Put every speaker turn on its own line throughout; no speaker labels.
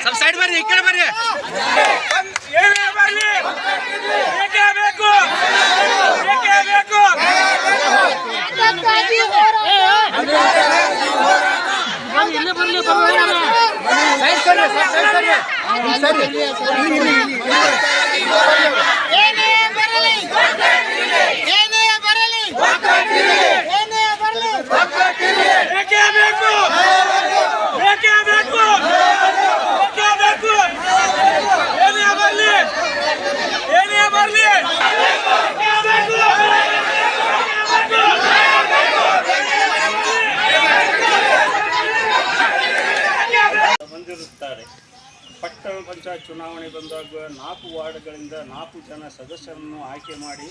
सब साइड ಬರ್ರಿ, ಈ ಕಡೆ ಬರ್ರಿ. ಪಟ್ಟಣ ಪಂಚಾಯತ್ ಚುನಾವಣೆ ಬಂದಾಗ 4 ವಾರ್ಡ್ಗಳಿಂದ 4 ಜನ ಸದಸ್ಯರನ್ನು ಆಯ್ಕೆ ಮಾಡಿ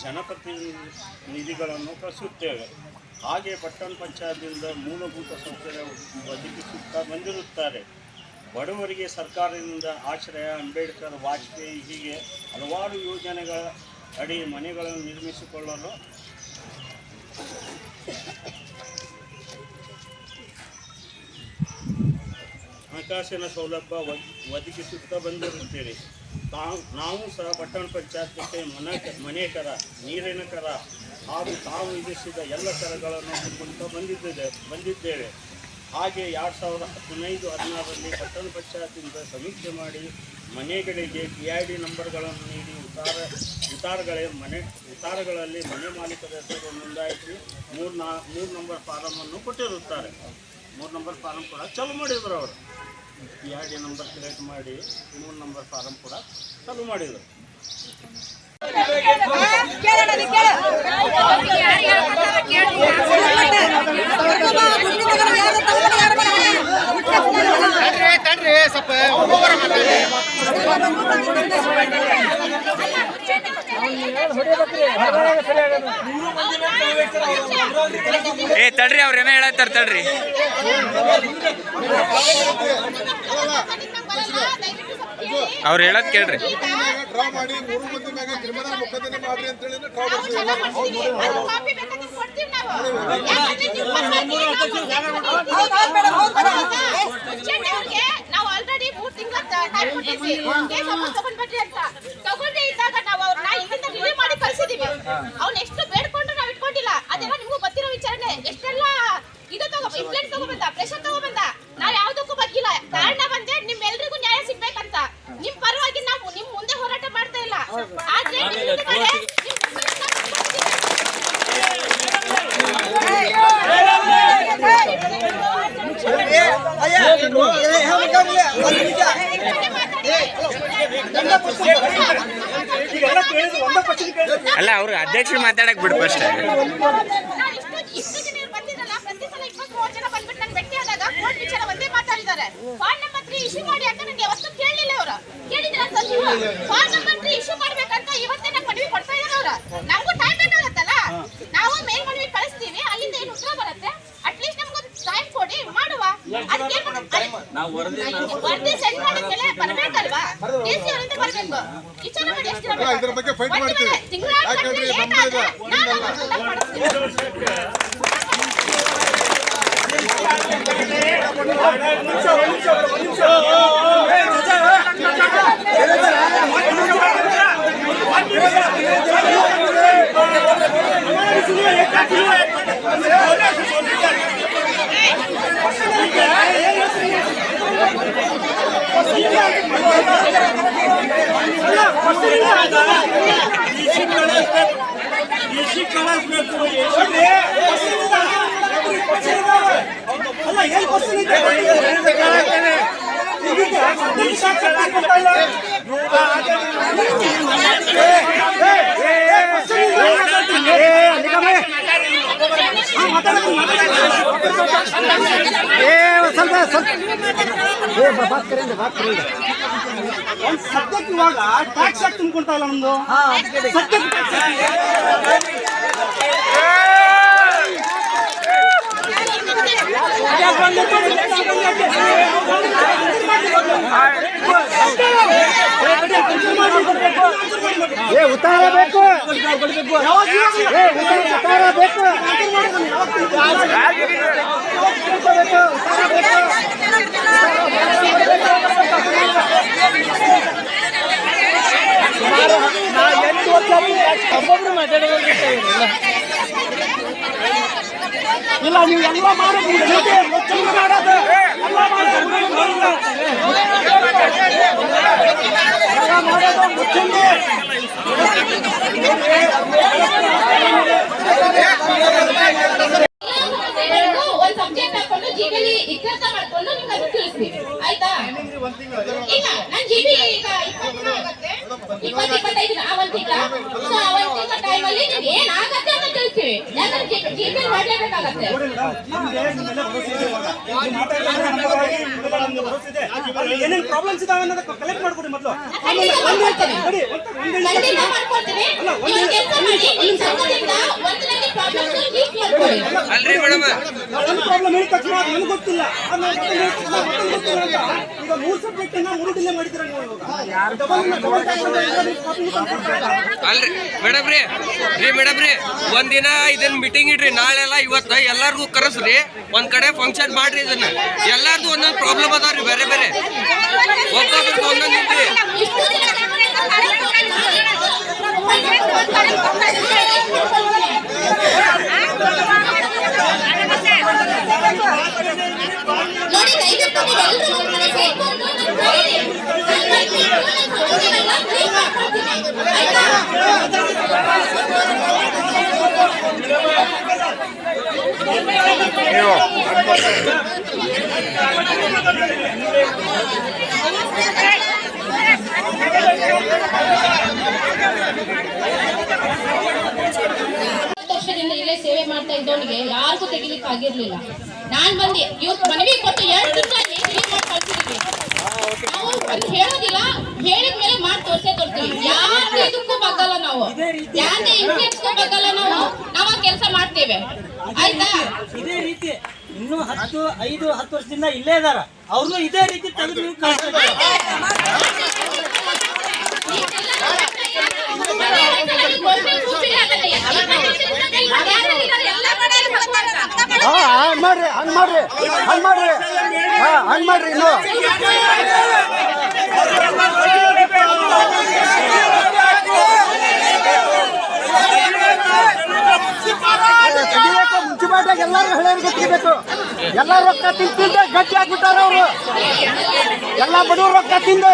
ಜನಪ್ರತಿನಿಧಿಗಳನ್ನು ಕಳಿಸುತ್ತೇವೆ. ಹಾಗೆ ಪಟ್ಟಣ ಪಂಚಾಯತ್ನಿಂದ ಮೂಲಭೂತ ಸೌಕರ್ಯ ಒದಗಿಸುತ್ತಾ ಬಂದಿರುತ್ತಾರೆ. ಬಡವರಿಗೆ ಸರ್ಕಾರದಿಂದ ಆಶ್ರಯ, ಅಂಬೇಡ್ಕರ್, ವಾಜಪೇಯಿ ಹೀಗೆ ಹಲವಾರು ಯೋಜನೆಗಳ ಅಡಿ ಮನೆಗಳನ್ನು ನಿರ್ಮಿಸಿಕೊಳ್ಳಲು ಹಣಕಾಸಿನ ಸೌಲಭ್ಯ ಒದಗಿಸುತ್ತಾ ಬಂದಿರುತ್ತೇವೆ. ನಾವು ಸಹ ಪಟ್ಟಣ ಪಂಚಾಯತ್ಗೆ ಮನೆ ಕರ, ನೀರಿನ ಕರ ಹಾಗೂ ತಾವು ವಿಧಿಸಿದ ಎಲ್ಲ ಕರಗಳನ್ನು ಕೊಡುತ್ತಾ ಬಂದಿದ್ದೇವೆ. ಹಾಗೆ 2015-16ರಲ್ಲಿ ಪಟ್ಟಣ ಪಂಚಾಯತಿಂದ ಸಮೀಕ್ಷೆ ಮಾಡಿ ಮನೆಗಳಿಗೆ PID ನಂಬರ್ಗಳನ್ನು ನೀಡಿ ಉತ್ತಾರಗಳಲ್ಲಿ ಮನೆ ಮಾಲೀಕರ ಹೆಸರು ನೋಂದಾಯಿಸಿ 3 ನಂಬರ್ ಫಾರಮನ್ನು ಕೊಟ್ಟಿರುತ್ತಾರೆ. 3 ನಂಬರ್ ಫಾರಂ ಕೂಡ ಚಾಲು ಮಾಡಿದರು. ಅವರು PID ನಂಬರ್ ಕ್ರಿಯೇಟ್ ಮಾಡಿ 3 ನಂಬರ್ ಫಾರಂ ಕೂಡ ಚಾಲು ಮಾಡಿದರು.
ತಡ್ರಿ, ಅವ್ರೇನೋ ಹೇಳತ್ತಾರ ತಡ್ರಿ. ಅವ್ರು ಹೇಳದ್ ಕೇಳ್ರಿ.
ಡ್ರಾ ಮಾಡಿ 3 ಮಂದಿ ಮ್ಯಾಗ ಕ್ರಿಮಿನಲ್ ಮೊಕದ್ದಮೆ ಮಾಡ್ರಿ ಅಂತ ಹೇಳಿ ಡ್ರಾ ಮಾಡ್ತೀವಿ.
ನಾವು ಆಲ್ರೆಡಿ 3 ತಿಂಗಳ ಟೈಮ್ ಕೊಟ್ಟಿದ್ವಿ. ಕೇಸ್ ವಾಪಸ್ ತಗೊಂಡ್ ಬರ್ರಿ ಅಂತ ತಗೊಂಡೇ ಇದ್ದಾಗ ನಾವು ಅವ್ರನ್ನ ಇಲ್ಲಿಂದ ರಿಲೀವ್ ಮಾಡಿ ಕಳಿಸಿದೀವಿ. ಅವ್ನು ಎಷ್ಟು ಬೇಡ್ಕೊಂಡ್ರು ನಾವು ಇಟ್ಕೊಂಡಿಲ್ಲ. ಅದೆಲ್ಲ ನಿಮ್ಗೂ ಗೊತ್ತಿರೋ ವಿಚಾರನೆ. ಎಷ್ಟೆಲ್ಲ ಇದು ಇಂಪ್ಲೇಂಟ್ ತಗೋಬಂದ, ಪ್ರೆಷರ್ ತಗೋಬಂದ. ನಾವು ಯಾವುದಕ್ಕೂ ಬಗ್ಗಿಲ್ಲ. ಕಾರಣ ಬಂದೆ ನಿಮ್ಮೆಲ್ರಿಗೂ ನ್ಯಾಯ ಸಿಗ್ಬೇಕಂತ. ನಿಮ್ ಪರವಾಗಿ ನಾವು ನಿಮ್ ಮುಂದೆ ಹೋರಾಟ ಮಾಡ್ತಾ ಇಲ್ಲ. ಆದ್ರೆ
ಅಲ್ಲ, ಅವ್ರು ಅಧ್ಯಕ್ಷರು ಮಾತಾಡಕ್ ಬಿಡು ಫಸ್ಟ್.
ಫಾರ್ಮ್ ನಂಬರ್ 3 ಇಶ್ಯೂ ಮಾಡಿ ಅಂತ ನನಗೆ ಯಾವತ್ತೂ ಕೇಳಲಿಲ್ಲ. ಅವರು ಕೇಳಿದ್ರೆ ಫಾರ್ಮ್ ನಂಬರ್ 3 ಇಶ್ಯೂ ಮಾಡ್ಬೇಕಂತ ಇವತ್ತೇ ನಂಗೆ ಮನವಿ ಕೊಡ್ತಾ ಇದ್ದಾರೆ. ಅವರು ನಮಗೂ ಟೈಮ್ ಬೇಕಾಗತ್ತಲ್ಲ. ನಾವು ಮೇಲ್ ಮನವಿ ಕಳಿಸ್ತೀವಿ, ಅಲ್ಲಿಂದ ಏನು ಉತ್ತರ ಬರುತ್ತೆ. ಅಟ್ಲೀಸ್ಟ್ ನಮ್ಗೊಂದು ಟೈಮ್ ಕೊಡಿ, ಮಾಡುವ. ವರದಿ ಸೆಂಡ್ ಮಾಡಿದ್ಮೇಲೆ ಬರ್ಬೇಕಲ್ವಾ? DC ಅವರಿಂದ ಬರ್ಬೇಕು. ವಿಚಾರ ಮಾಡಿ ಎಷ್ಟು
ಇದ್ರ ಬಗ್ಗೆ ಫೈಟ್ ಮಾಡ್ತೀವಿ. ಯಾಕಂದ್ರೆ ನಮ್ದು
ಸದ್ಯಕ್ಕೆ ಇವಾಗ ಟ್ಯಾಕ್ಸ್ ತುಂಬಿಕೊಳ್ತಾ ಇಲ್ಲ ನಮ್ದು.
ಉತ್ತಾರ ಬೇಕು, ಉತ್ತಾರ ಬೇಕು, ಒಬ್ಬೊಬ್ರು ಮಾತಾಡೋದು ಇಲ್ಲ, ನೀವು ಎಲ್ಲ ಮಾಡೋದು ಮಾಡೋದು ಎಲ್ಲ
ಒಂದ್ ಸಬ್ಜೆಕ್ಟ್ ಹಾಕೊಂಡು ಜಿಬಿಲಿ ಇತ್ಯರ್ಥ ಮಾಡ್ಕೊಂಡು ನಿಮ್ಗೆ ಅದು ತಿಳಿಸ್ತೀವಿ, ಆಯ್ತಾ? ಈಗ ನನ್ ಜಿಬಿ ಈಗ 20 ದಿನ ಆಗುತ್ತೆ, 25 ದಿನ ಒಂದ್ ತಿಂಗಳ. ಸೊ ಆ ಒಂದ್ ತಿಂಗಳ ಟೈಮಲ್ಲಿ ನಿಮ್ಗೆ ಏನಾಗತ್ತೆ ಅಂತ ತಿಳಿಸ್ತೀವಿ. ಯಾಕಂದ್ರೆ ಜಿಬಿ ಮಾಡ್ಲೇಬೇಕಾಗತ್ತೆ.
ಏನೇನು ಪ್ರಾಬ್ಲಮ್ಸ್ ಇದಾವೆ ಅನ್ನೋದು ಕಲೆಕ್ಟ್ ಮಾಡ್ಕೊಡಿ ಮೊದಲು.
ಖಂಡಿತ ಮಾಡ್ಕೊಡ್ತೀನಿ. ನೀವು ಕೆಲಸ ಮಾಡಿ, ಈ ಸಂಘದಿಂದ ಒಂದರಲ್ಲಿ ಪ್ರಾಬ್ಲಮ್ಸ್ ಲೀಸ್ಟ್ ಮಾಡ್ಕೊಳ್ಳಿ.
ಅಲ್ರಿ ಮೇಡಮ್,
ಒಂದು ಪ್ರಾಬ್ಲಮ್ ಹೇಳಿದ ತಕ್ಷಣ ನನಗೆ ಗೊತ್ತಿಲ್ಲ, ಈಗ 3 ಸಬ್ಜೆಕ್ಟ್ ಅನ್ನ 3 ಡಿಲೇ ಮಾಡಿದ್ದೀರ ನೀವು ಇವಾಗ.
ಅಲ್ರಿ ಮೇಡಮ್ ರೀ ಒಂದಿನ ಇದನ್ನ ಮೀಟಿಂಗ್ ಇಡ್ರಿ, ನಾಳೆಲ್ಲ ಇವತ್ತ ಎಲ್ಲಾರ್ಗು ಕರೆಸ್ರಿ, ಒಂದ್ ಕಡೆ ಫಂಕ್ಷನ್ ಮಾಡ್ರಿ. ಇದನ್ನ ಎಲ್ಲಾರ್ದು ಒಂದೊಂದು ಪ್ರಾಬ್ಲಮ್ ಅದಾವ್ರಿ, ಬೇರೆ ಬೇರೆ ಒಬ್ಬೊಬ್ರದ್ದು ಒಂದೊಂದು ಇದ್ರಿ.
ನೋಡಿ, ದಯವಿಟ್ಟು ನೀವೆಲ್ಲರೂ ಒಂದ್ ಕಡೆ ಸೇರ್ಕೊಂಡು ನನ್ ಕೈಲಿ ಸಮಸ್ಯೆಗಳನ್ನ ಕ್ಲೀನ್ ಮಾಡ್ಕೊಡ್ತೀನಿ, ಆಯ್ತಾ? ವರ್ಷದಿಂದ ಇಲ್ಲೇ ಸೇವೆ ಮಾಡ್ತಾ ಇದ್ದವನಿಗೆ ಯಾರಿಗೂ ತೆಗಿಲಿಕ್ಕೆ ಆಗಿರ್ಲಿಲ್ಲ. ನಾನ್ ಬಂದು ಇವ್ರು ಮನವಿ ಕೊಟ್ಟು 2 ತಿಂಗಳಲ್ಲಿ ಕ್ಲೀನ್ ಮಾಡಿ ಕಳ್ಸಿದೀವಿ. ನಾವು ಅಲ್ಲಿ ಹೇಳೋದಿಲ್ಲ, ಹೇಳಿದ್ಮೇಲೆ ಮಾಡಿ ತೋರ್ತೀವಿ. ಯಾರು ಇದಕ್ಕೂ ಬಗ್ಗಲ್ಲ ನಾವು, ಯಾರೇ ಇನ್ಫ್ಲೂಯೆನ್ಸ್ಗೂ ಬಗ್ಗಲ್ಲ ನಾವು. ನಾವ್ ಕೆಲಸ ಮಾಡ್ತೇವೆ, ಆಯ್ತಾ?
ಇದೇ ರೀತಿ ಇನ್ನೂ 5-10 ವರ್ಷದಿಂದ ಇಲ್ಲೇ ಇದಾರ, ಅವ್ರನ್ನೂ ಇದೇ ರೀತಿ ತೆಗೆದು ನೀವು ಕಳಿಸ್ಬೇಕು.
ಹಂಗ್ ಮಾಡ್ರಿ, ಹಂಗ್ ಮಾಡ್ರಿ, ಹಂಗ್ ಮಾಡ್ರಿ, ಹಂಗ್ ಮಾಡ್ರಿ. ಇನ್ನು ತೆಗಿಬೇಕು, ಮುನ್ಸಿಪಾಲ್ಟಿಯಾಗ ಎಲ್ಲಾರು ಹಳೆಯವ್ರಿಗೆ ತೆಗಿಬೇಕು. ಎಲ್ಲ ರೊಕ್ಕ ತಿಂದ ಗಟ್ಟಿ ಆಗ್ಬಿಟ್ಟಾರ ಅವರು, ಎಲ್ಲ ಬಡವ್ರ ರೊಕ್ಕ ತಿಂದ.